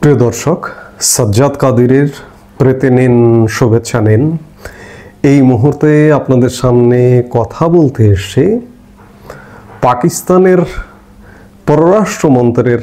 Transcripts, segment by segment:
প্রিয় দর্শক, সাজ্জাদ কাদিরের প্রীতি নিন, শুভেচ্ছা নিন। এই মুহূর্তে আপনাদের সামনে কথা বলতে এসে পাকিস্তানের পররাষ্ট্রমন্ত্রীর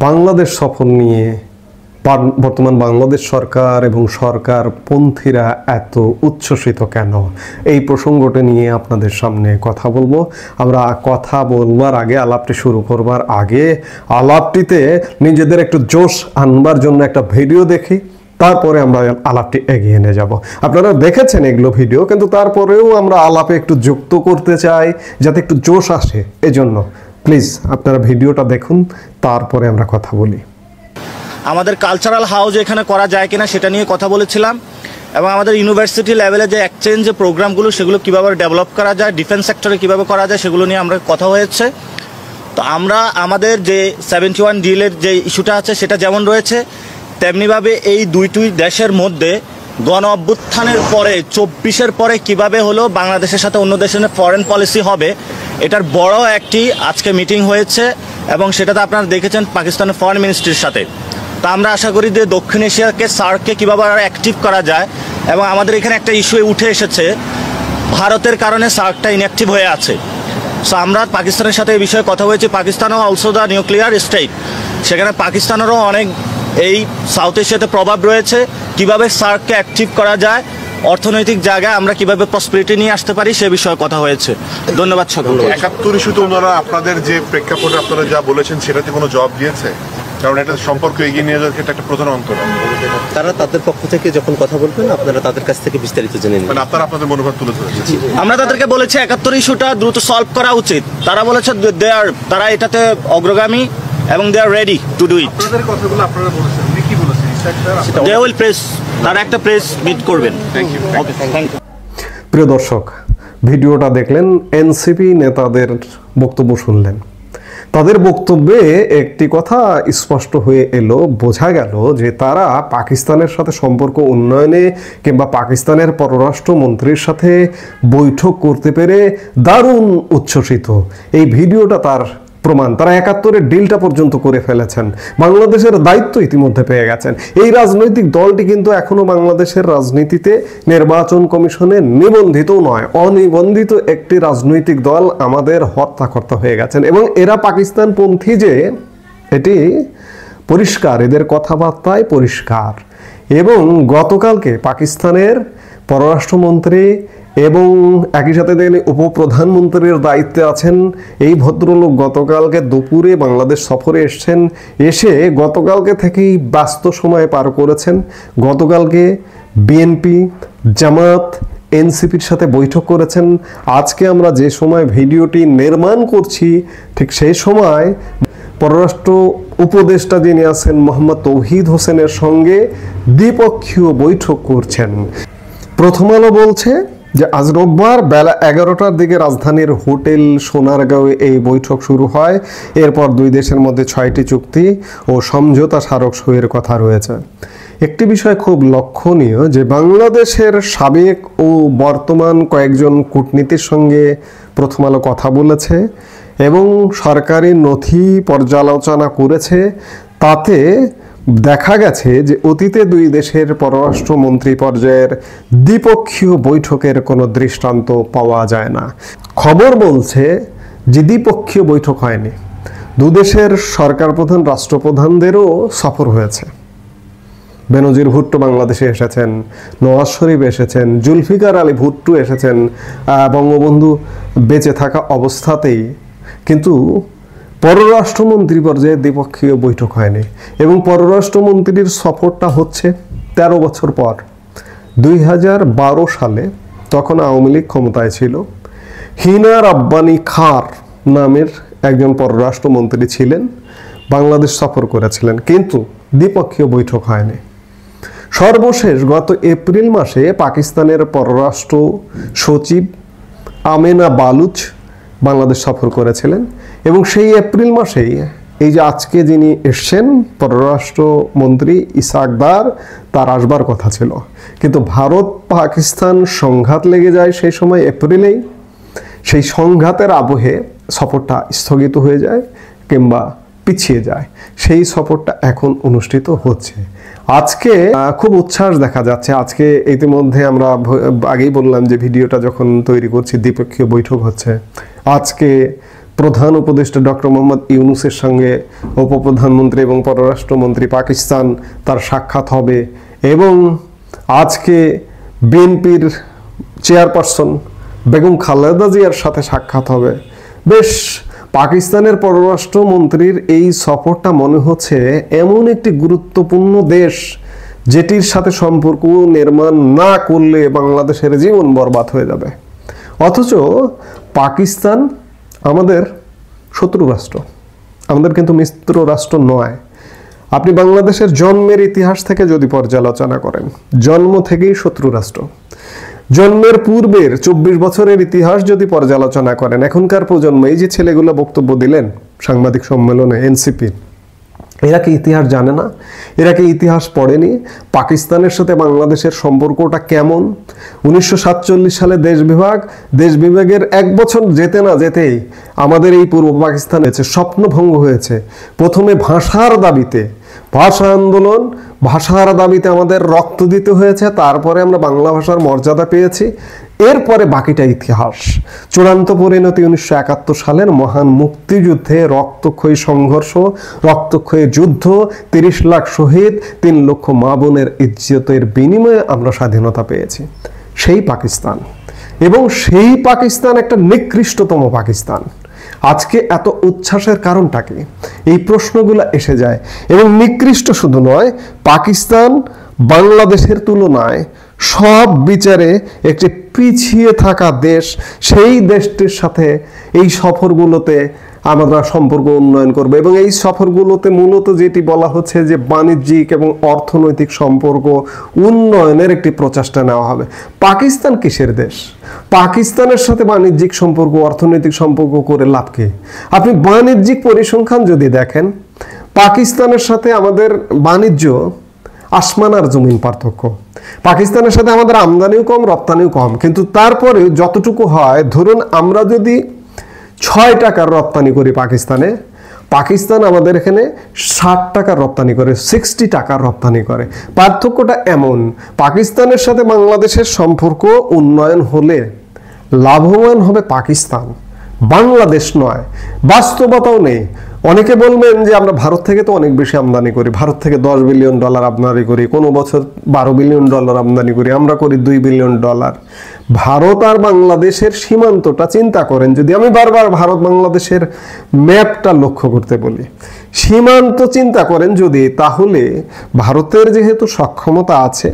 বাংলাদেশ সফর নিয়ে বর্তমান বাংলাদেশ সরকার এবং সরকারপন্থীরা এত উচ্ছ্বসিত কেন, এই প্রসঙ্গটি নিয়ে আপনাদের সামনে কথা বলবো। আমরা কথা বলবার আগে, আলাপটি শুরু করবার আগে আলাপটিতে নিজেদের একটু জোশ আনবার জন্য একটা ভিডিও দেখি, তারপরে আমরা আলাপটি এগিয়ে নিয়ে যাব। আপনারা দেখেছেন এগুলো ভিডিও, কিন্তু তারপরেও আমরা আলাপে একটু যুক্ত করতে চাই যাতে একটু জোশ আসে। এজন্য প্লিজ আপনারা ভিডিওটা দেখুন, তারপরে আমরা কথা বলি। আমাদের কালচারাল হাউস এখানে করা যায় কিনা সেটা নিয়ে কথা বলেছিলাম, এবং আমাদের ইউনিভার্সিটি লেভেলে যে এক্সচেঞ্জ যে প্রোগ্রামগুলো সেগুলো কীভাবে ডেভেলপ করা যায়, ডিফেন্স সেক্টরে কীভাবে করা যায় সেগুলো নিয়ে আমরা কথা হয়েছে। তো আমরা আমাদের যে 71 ডিলের যে ইস্যুটা আছে সেটা যেমন রয়েছে, তেমনিভাবে এই দুইটি দেশের মধ্যে গণ অভ্যুত্থানের পরে 24-এর পরে কীভাবে হলো বাংলাদেশের সাথে অন্য দেশের ফরেন পলিসি হবে, এটার বড় একটি আজকে মিটিং হয়েছে, এবং সেটাতে আপনারা দেখেছেন পাকিস্তানের ফরেন মিনিস্ট্রির সাথে। তা আমরা আশা করি যে দক্ষিণ এশিয়াকে সার্ককে কীভাবে আরও অ্যাক্টিভ করা যায়, এবং আমাদের এখানে একটা ইস্যু উঠে এসেছে, ভারতের কারণে সার্কটা ইনঅ্যাক্টিভ হয়ে আছে। সো আমরা পাকিস্তানের সাথে এই বিষয়ে কথা হয়েছি। পাকিস্তানও অলসো দ্য নিউক্লিয়ার স্টেট, সেখানে পাকিস্তানেরও অনেক এই সাউথ এশিয়াতে প্রভাব রয়েছে। কিভাবে সার্ককে অ্যাক্টিভ করা যায়, অর্থনৈতিক জায়গায় আমরা কিভাবে প্রসপেরিটি নিয়ে আসতে পারি সে বিষয়ে কথা হয়েছে। ধন্যবাদ সকলকে। ৭১ ইস্যুতে ওনারা আপনাদের যে প্রেক্ষাপটে আপনারা যা বলেছেন সেটাতে কোনো জবাব দিয়েছে? কারণ এটা সম্পর্ক এগিয়ে নিয়ে যাওয়ার ক্ষেত্রে একটা প্রধান অন্তর। তারা তাদের পক্ষ থেকে যখন কথা বলবেন আপনারা তাদের কাছ থেকে বিস্তারিত জেনে নিন। মানে আপনারা আপনাদের মনোভাব তুলে ধরেছেন। আমরা তাদেরকে বলেছি ৭১ ইস্যুটা দ্রুত সলভ করা উচিত। তারা বলেছে তারা এটাতে অগ্রগামী এবং দে আর রেডি টু ডু ইট। আপনাদের কথাগুলো আপনারা বলেছেন, উনি কি বলেছেন? দে উইল প্রেস, তারা একটা প্রেস মিট করবেন। Thank you. Thank you. প্রিয় দর্শক, ভিডিওটা দেখলেন, এনসিপি নেতাদের বক্তব্য শুনলেন। তাদের বক্তব্যে একটি কথা স্পষ্ট হয়ে এলো, বোঝা গেল যে তারা পাকিস্তানের সাথে সম্পর্ক উন্নয়নে কিংবা পাকিস্তানের পররাষ্ট্রমন্ত্রীর সাথে বৈঠক করতে পেরে দারুণ উচ্ছ্বসিত। এই ভিডিওটা তার প্রমাণ। তারা ৭১-এর ডিলটা পর্যন্ত করে ফেলেছেন, বাংলাদেশের দায়িত্ব ইতিমধ্যে পেয়ে গেছেন। এই রাজনৈতিক দলটি কিন্তু এখনো বাংলাদেশের রাজনীতিতে নির্বাচন কমিশনে নিবন্ধিত নয়, অনিবন্ধিত একটি রাজনৈতিক দল আমাদের হর্তাকর্তা হয়ে গেছেন। এবং এরা পাকিস্তানপন্থী যে, এটি পরিষ্কার, এদের কথাবার্তায় পরিষ্কার। এবং গতকালকে পাকিস্তানের পররাষ্ট্রমন্ত্রী এবং একই সাথে দেখলে উপপ্রধানমন্ত্রীর দায়িত্বে আছেন এই ভদ্রলোক গতকালকে দুপুরে বাংলাদেশ সফরে এসছেন। এসে গতকালকে থেকেই ব্যস্ত সময় পার করেছেন। গতকালকে বিএনপি, জামাত, এনসিপির সাথে বৈঠক করেছেন। আজকে আমরা যে সময় ভিডিওটি নির্মাণ করছি ঠিক সেই সময় পররাষ্ট্র উপদেষ্টা যিনি আছেন মোহাম্মদ তৌহিদ হোসেনের সঙ্গে দ্বিপক্ষীয় বৈঠক করছেন। প্রথম আলো বলছে যে আজ রোববার বেলা 11টার দিকে রাজধানীর হোটেল সোনারগাঁওয়ে এই বৈঠক শুরু হয়। এরপর দুই দেশের মধ্যে 6টি চুক্তি ও সমঝোতা স্মারক সইয়ের কথা রয়েছে। একটি বিষয় খুব লক্ষণীয় যে বাংলাদেশের সাবেক ও বর্তমান কয়েকজন কূটনীতির সঙ্গে প্রথম আলো কথা বলেছে এবং সরকারি নথি পর্যালোচনা করেছে। তাতে দেখা গেছে যে অতীতে দুই দেশের পররাষ্ট্রমন্ত্রী পর্যায়ের দ্বিপক্ষীয় বৈঠকের কোনো দৃষ্টান্ত পাওয়া যায় না। খবর বলছে যে দ্বিপক্ষীয় বৈঠক হয়নি, দুদেশের সরকার প্রধান, রাষ্ট্রপ্রধানদেরও সফর হয়েছে। বেনজির ভুট্টো বাংলাদেশে এসেছেন, নওয়াজ শরীফ এসেছেন, জুলফিকার আলী ভুট্টো এসেছেন বঙ্গবন্ধু বেঁচে থাকা অবস্থাতেই। কিন্তু পররাষ্ট্রমন্ত্রী পর্যায়ে দ্বিপক্ষীয় বৈঠক হয়নি। এবং পররাষ্ট্রমন্ত্রীর সফরটা হচ্ছে 13 বছর পর, 2012 সালে, তখন আওয়ামী লীগ ক্ষমতায় ছিল। হিনা রাব্বানী খার নামের একজন পররাষ্ট্রমন্ত্রী ছিলেন, বাংলাদেশ সফর করেছিলেন, কিন্তু দ্বিপক্ষীয় বৈঠক হয়নি। সর্বশেষ গত এপ্রিল মাসে পাকিস্তানের পররাষ্ট্র সচিব আমেনা বালুচ বাংলাদেশ সফর করেছিলেন। এবং সেই এপ্রিল মাসেই এই যে আজকে যিনি এসছেন পররাষ্ট্রমন্ত্রী ইসাক দার, তার আসবার কথা ছিল, কিন্তু ভারত পাকিস্তান সংঘাত লেগে যায় সেই সময় এপ্রিলেই। সেই সংঘাতের আবহে সফরটা স্থগিত হয়ে যায় কিংবা পিছিয়ে যায়। সেই সফরটা এখন অনুষ্ঠিত হচ্ছে। আজকে খুব উচ্ছ্বাস দেখা যাচ্ছে। আজকে ইতিমধ্যে আমরা আগেই বললাম যে ভিডিওটা যখন তৈরি করছি দ্বিপক্ষীয় বৈঠক হচ্ছে। আজকে প্রধান উপদেষ্টা ডক্টর মোহাম্মদ ইউনূসের সঙ্গে উপপ্রধানমন্ত্রী এবং পররাষ্ট্রমন্ত্রী পাকিস্তান তার সাক্ষাৎ হবে, এবং আজকে বিএনপির চেয়ারপারসন বেগম খালেদা জিয়ার সাথে সাক্ষাৎ হবে। বেশ, পাকিস্তানের পররাষ্ট্রমন্ত্রীর এই সফরটা মনে হচ্ছে এমন একটি গুরুত্বপূর্ণ দেশ যেটির সাথে সম্পর্ক নির্মাণ না করলে বাংলাদেশের জীবন বরবাদ হয়ে যাবে। অথচ পাকিস্তান আমাদের শত্রু রাষ্ট্র, আমাদের কিন্তু মিত্র রাষ্ট্র নয়। আপনি বাংলাদেশের জন্মের ইতিহাস থেকে যদি পর্যালোচনা করেন, জন্ম থেকেই শত্রু রাষ্ট্র। জন্মের পূর্বের 24 বছরের ইতিহাস যদি পর্যালোচনা করেন, এখনকার প্রজন্ম, এই যে ছেলেগুলো বক্তব্য দিলেন সাংবাদিক সম্মেলনে এনসিপি, এরা কি ইতিহাস জানে না? এরা কি ইতিহাস পড়েনি? পাকিস্তানের সাথে বাংলাদেশের সম্পর্কটা কেমন? 1947 সালে দেশ বিভাগের 1 বছর যেতে না যেতেই আমাদের এই পূর্ব পাকিস্তান হয়েছে, স্বপ্নভঙ্গ হয়েছে। প্রথমে ভাষার দাবিতে, ভাষা আন্দোলন, ভাষার দাবিতে আমাদের রক্ত দিতে হয়েছে, তারপরে আমরা বাংলা ভাষার মর্যাদা পেয়েছি। এরপরে বাকিটা ইতিহাস। চূড়ান্ত পরিণতি 1971 সালের মহান মুক্তিযুদ্ধে, রক্তক্ষয়ী সংঘর্ষ, রক্তক্ষয়ী যুদ্ধ, 30 লাখ শহীদ, 3 লক্ষ মা বোনের ইজ্জতের বিনিময়ে আমরা স্বাধীনতা পেয়েছি। সেই পাকিস্তান, এবং সেই পাকিস্তান একটা নিকৃষ্টতম পাকিস্তান। আজকে এত উচ্ছ্বাসের কারণটা কি? এই প্রশ্নগুলো এসে যায়। এবং নিকৃষ্ট শুধু নয়, পাকিস্তান বাংলাদেশের তুলনায় সব বিচারে একটি পিছিয়ে থাকা দেশ। সেই দেশটির সাথে এই সফরগুলোতে আমরা সম্পর্ক উন্নয়ন করব, এবং এই সফরগুলোতে মূলত যেটি বলা হচ্ছে যে বাণিজ্যিক এবং অর্থনৈতিক সম্পর্ক উন্নয়নের একটি প্রচেষ্টা নেওয়া হবে। পাকিস্তান কিসের দেশ? পাকিস্তানের সাথে বাণিজ্যিক সম্পর্ক, অর্থনৈতিক সম্পর্ক করে লাভ কি? আপনি বাণিজ্যিক পরিসংখ্যান যদি দেখেন, পাকিস্তানের সাথে আমাদের বাণিজ্য আসমান আর জমিন পার্থক্য। পাকিস্তানের সাথে আমাদের আমদানিও কম, রপ্তানিও কম, কিন্তু তারপরে যতটুকু হয়, ধরুন আমরা যদি 6 টাকার রপ্তানি করি পাকিস্তানে, পাকিস্তান আমাদের এখানে 60 টাকার রপ্তানি করে, 60 টাকার রপ্তানি করে। পার্থক্যটা এমন, পাকিস্তানের সাথে বাংলাদেশের সম্পর্ক উন্নয়ন হলে লাভবান হবে পাকিস্তান, বাংলাদেশ নয়। বাস্তবতাও নেই। অনেকে বলবেন যে আমরা ভারত থেকে তো অনেক বেশি আমদানি করি, ভারত থেকে $10 বিলিয়ন আমদানি করি, কোনো বছর $12 বিলিয়ন আমদানি করি, আমরা করি $2 বিলিয়ন। ভারত আর বাংলাদেশের সীমান্তটা চিন্তা করেন। যদি আমি বারবার ভারত বাংলাদেশের ম্যাপটা লক্ষ্য করতে বলি, সীমান্ত চিন্তা করেন যদি, তাহলে ভারতের যেহেতু সক্ষমতা আছে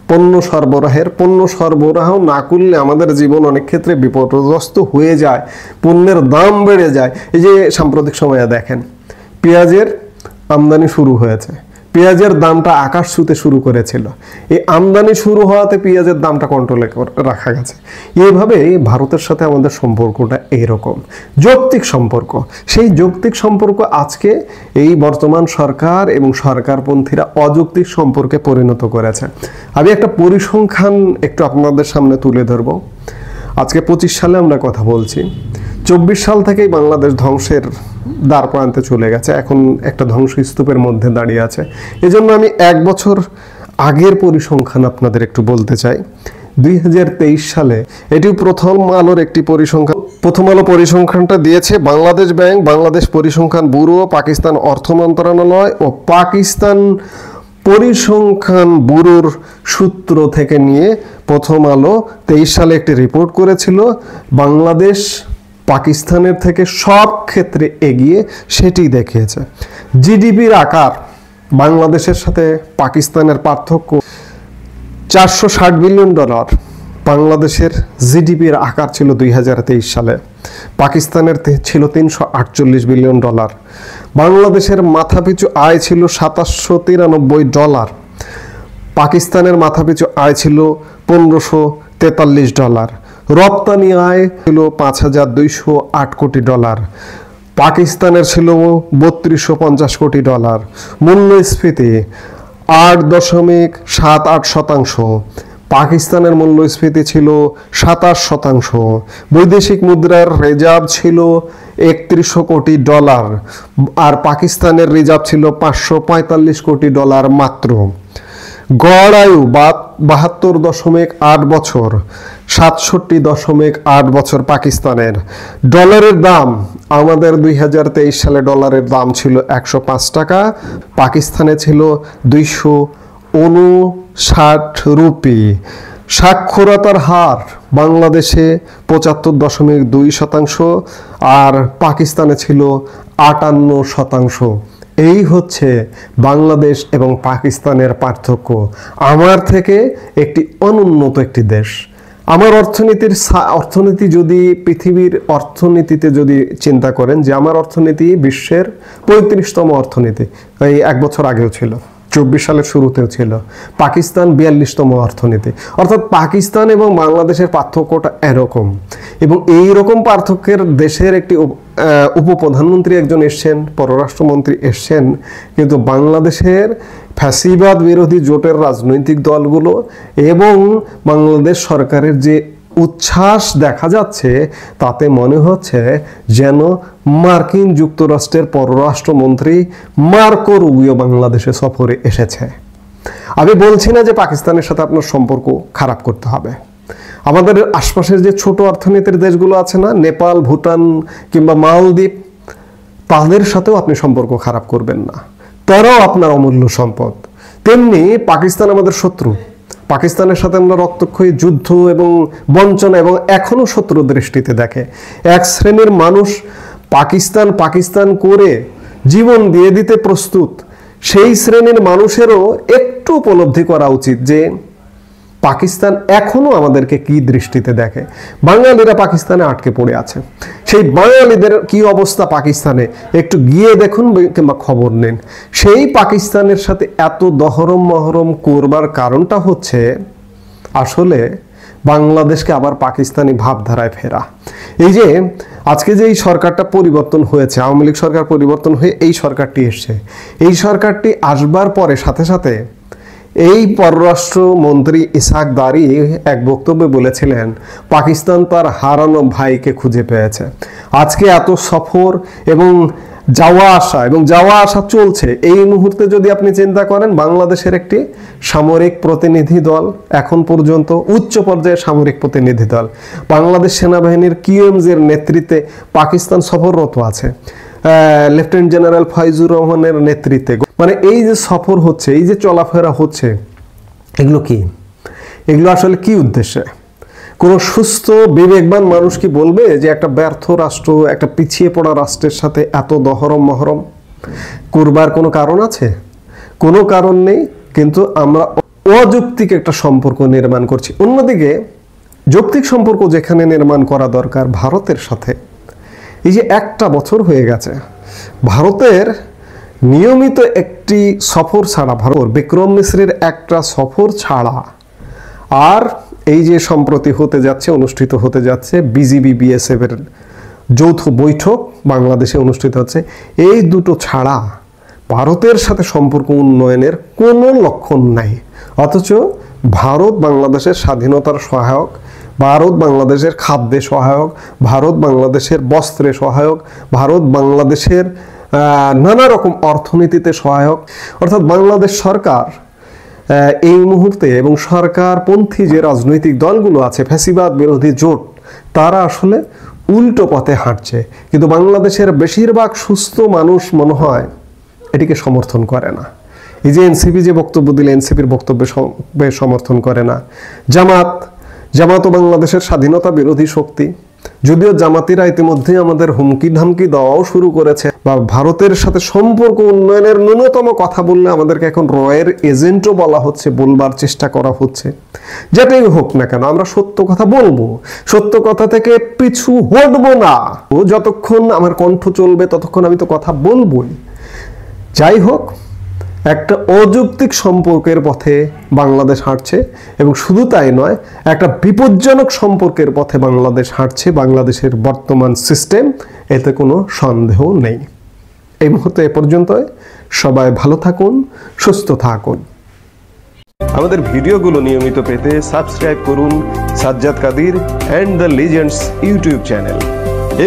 পণ্য সরবরাহের, পণ্য সরবরাহ না করলে আমাদের জীবন অনেক ক্ষেত্রে বিপর্যস্ত হয়ে যায়, পণ্যের দাম বেড়ে যায়। এই যে সাম্প্রতিক সময়ে দেখেন পেঁয়াজের আমদানি শুরু হয়েছে, পেঁয়াজের দামটা আকাশ ছুঁতে শুরু করেছিল। এই আমদানি শুরু হওয়াতে পেঁয়াজের দামটা কন্ট্রোলে রাখা গেছে। এইভাবে ভারতের সাথে আমাদের সম্পর্কটা এইরকম যৌক্তিক সম্পর্ক। সেই যৌক্তিক সম্পর্ক আজকে এই বর্তমান সরকার এবং সরকারপন্থীরা অযৌক্তিক সম্পর্কে পরিণত করেছে। আমি একটা পরিসংখ্যান একটু আপনাদের সামনে তুলে ধরব। আজকে 25 সালে আমরা কথা বলছি, 24 সাল থেকেই বাংলাদেশ ধ্বংসের দ্বার প্রান্তে চলে গেছে, এখন একটা ধ্বংসস্তূপের মধ্যে দাঁড়িয়ে আছে। এজন্য আমি 1 বছর আগের পরিসংখ্যান আপনাদের একটু বলতে চাই। 2023 সালে, এটিও প্রথম আলোর একটি পরিসংখ্যান। প্রথম আলো পরিসংখ্যানটা দিয়েছে বাংলাদেশ ব্যাংক, বাংলাদেশ পরিসংখ্যান ব্যুরো, পাকিস্তান অর্থ মন্ত্রণালয় ও পাকিস্তান পরিসংখ্যান ব্যুরোর সূত্র থেকে নিয়ে প্রথম আলো 23 সালে একটি রিপোর্ট করেছিল। বাংলাদেশ পাকিস্তানের থেকে সব ক্ষেত্রে এগিয়ে, সেটি দেখিয়েছে। জিডিপির আকার বাংলাদেশের সাথে পাকিস্তানের পার্থক্য $460 বিলিয়ন। বাংলাদেশের জিডিপির আকার ছিল 2023 সালে, পাকিস্তানের ছিল $348 বিলিয়ন। বাংলাদেশের মাথাপিছু আয় ছিল $2793, পাকিস্তানের মাথাপিছু আয় ছিল $1543। রপ্তানি আয় ছিল $5208 কোটি, পাকিস্তানের ছিল $3250 কোটি। মূল্যস্ফীতি 8.78%, পাকিস্তানের মূল্যস্ফীতি ছিল 27%, বৈদেশিক মুদ্রার রিজার্ভ ছিল 3100 কোটি ডলার, আর পাকিস্তানের রিজার্ভ ছিল 545 কোটি ডলার মাত্র। গড় আয়ু 72.8 বছর, 67.8 বছর পাকিস্তানের। ডলারের দাম আমাদের 2023 সালে ডলারের দাম ছিল 105 টাকা, পাকিস্তানে ছিল 259 রুপি। সাক্ষরতার হার বাংলাদেশে 75.2%, আর পাকিস্তানে ছিল 58%। এই হচ্ছে বাংলাদেশ এবং পাকিস্তানের পার্থক্য। আমার থেকে একটি অনুন্নত একটি দেশ। আমার অর্থনীতি যদি পৃথিবীর অর্থনীতিতে যদি চিন্তা করেন যে আমার অর্থনীতি বিশ্বের 35তম অর্থনীতি, এই এক বছর আগেও ছিল, 24 সালের শুরুতেও ছিল। পাকিস্তান 42তম অর্থনীতি। অর্থাৎ পাকিস্তান এবং বাংলাদেশের পার্থক্যটা এরকম, এবং এই রকম পার্থক্যের দেশের একটি উপপ্রধানমন্ত্রী একজন এসছেন, পররাষ্ট্রমন্ত্রী এসছেন, কিন্তু বাংলাদেশের ফ্যাসিবাদ বিরোধী জোটের রাজনৈতিক দলগুলো এবং বাংলাদেশ সরকারের যে উচ্ছ্বাস দেখা যাচ্ছে, তাতে মনে হচ্ছে যেন মার্কিন যুক্তরাষ্ট্রের পররাষ্ট্রমন্ত্রী মার্কো রুবিও বাংলাদেশে সফরে এসেছে। আমি বলছি না যে পাকিস্তানের সাথে আপনার সম্পর্ক খারাপ করতে হবে। আমাদের আশপাশের যে ছোট অর্থনীতির দেশগুলো আছে না, নেপাল, ভুটান কিংবা মালদ্বীপ, তাদের সাথেও আপনি সম্পর্ক খারাপ করবেন না, তারাও আপনার অমূল্য সম্পদ। তেমনি পাকিস্তান আমাদের শত্রু। পাকিস্তানের সাথে আমরা রক্তক্ষয়ী যুদ্ধ এবং বঞ্চনা এবং এখনো শত্রু দৃষ্টিতে দেখে। এক শ্রেণীর মানুষ পাকিস্তান করে জীবন দিয়ে দিতে প্রস্তুত। সেই শ্রেণীর মানুষেরও একটু উপলব্ধি করা উচিত যে পাকিস্তান এখনো আমাদেরকে কি দৃষ্টিতে দেখে। বাঙালিরা পাকিস্তানে আটকে পড়ে আছে। সেই বাঙালিদের কি অবস্থা পাকিস্তানে একটু গিয়ে দেখুন কিংবা খবর নিন। সেই পাকিস্তানের সাথে এত দহরম মহরম করবার কারণটা হচ্ছে আসলে বাংলাদেশকে আবার পাকিস্তানি ভাবধারায় ফেরা। এই যে আজকে যে এই সরকারটা পরিবর্তন হয়েছে, আওয়ামী লীগ সরকার পরিবর্তন হয়ে এই সরকারটি এসছে, এই সরকারটি আসবার পরে সাথে সাথে এই পররাষ্ট্রমন্ত্রী ইসহাক দারি এক বক্তব্যে বলেছিলেন পাকিস্তান তার হারানো ভাইকে খুঁজে পেয়েছে। আজকে এত সফর এবং যাওয়া আসা চলছে। এই মুহূর্তে যদি আপনি চিন্তা করেন, বাংলাদেশের একটি সামরিক প্রতিনিধি দল, এখন পর্যন্ত উচ্চ পর্যায়ের সামরিক প্রতিনিধি দল বাংলাদেশ সেনাবাহিনীর কিউএমজির নেতৃত্বে পাকিস্তান সফররত আছে, লেফটেন্যান্ট জেনারেল ফয়জুর রহমানের নেতৃত্বে। মানে এই যে সফর হচ্ছে, এই যে চলাফেরা হচ্ছে, এগুলো আসলে কি উদ্দেশ্যে? কোনো সুস্থ বিবেকবান মানুষ কি বলবে যে একটা ব্যর্থ রাষ্ট্র, একটা পিছিয়ে পড়া রাষ্ট্রের সাথে এত দহরম মহরম করবার কোনো কারণ আছে? কোনো কারণ নেই, কিন্তু আমরা অযৌক্তিক একটা সম্পর্ক নির্মাণ করছি। অন্যদিকে যৌক্তিক সম্পর্ক যেখানে নির্মাণ করা দরকার ভারতের সাথে, এই যে একটা বছর হয়ে গেছে, ভারতের নিয়মিত একটি সফর ছাড়া, বিক্রম মিশ্রের একটা সফর ছাড়া, আর এই যে সম্প্রতি অনুষ্ঠিত হতে যাচ্ছে বিজিবি বিএসএফ এর যৌথ বৈঠক বাংলাদেশে অনুষ্ঠিত হচ্ছে, এই দুটো ছাড়া ভারতের সাথে সম্পর্ক উন্নয়নের কোনো লক্ষণ নাই। অথচ ভারত বাংলাদেশের স্বাধীনতার সহায়ক, ভারত বাংলাদেশের খাদ্যে সহায়ক, ভারত বাংলাদেশের বস্ত্রে সহায়ক, ভারত বাংলাদেশের নানা রকম অর্থনীতিতে সহায়ক। অর্থাৎ বাংলাদেশ সরকার এই মুহূর্তে এবং সরকারপন্থী যে রাজনৈতিক দলগুলো আছে, ফ্যাসিবাদ বিরোধী জোট, তারা আসলে উল্টো পথে হাঁটছে। কিন্তু বাংলাদেশের বেশিরভাগ সুস্থ মানুষ মনে হয় এটিকে সমর্থন করে না। এই যে এনসিপি যে বক্তব্য দিলে, এনসিপির বক্তব্যে সমর্থন করে না। জামাতও বাংলাদেশের স্বাধীনতা বিরোধী শক্তি, যদিও জামাতিরা ইতিমধ্যে আমাদের হুমকি ধামকি দেওয়াও শুরু করেছে, বা ভারতের সাথে সম্পর্ক উন্নয়নের ন্যূনতম কথা বললে আমাদেরকে এখন রয়ের এজেন্টও বলা হচ্ছে, বলবার চেষ্টা করা হচ্ছে। যেটাই হোক না কেন, আমরা সত্য কথা বলবো, সত্য কথা থেকে পিছু হটবো না। যতক্ষণ আমার কণ্ঠ চলবে ততক্ষণ আমি তো কথা বলবোই। যাই হোক, একটা অযৌক্তিক সম্পর্কের পথে বাংলাদেশ হাঁটছে, এবং শুধু তাই নয়, একটা বিপজ্জনক সম্পর্কের পথে বাংলাদেশ হাঁটছে। বাংলাদেশের বর্তমান সিস্টেম, এতে কোনো সন্দেহ নেই। এই মুহূর্তে এ পর্যন্ত। সবাই ভালো থাকুন, সুস্থ থাকুন। আমাদের ভিডিওগুলো নিয়মিত পেতে সাবস্ক্রাইব করুন Sajjad Kadir and the legends YouTube channel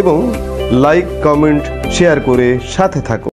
এবং লাইক কমেন্ট শেয়ার করে সাথে থাকুন।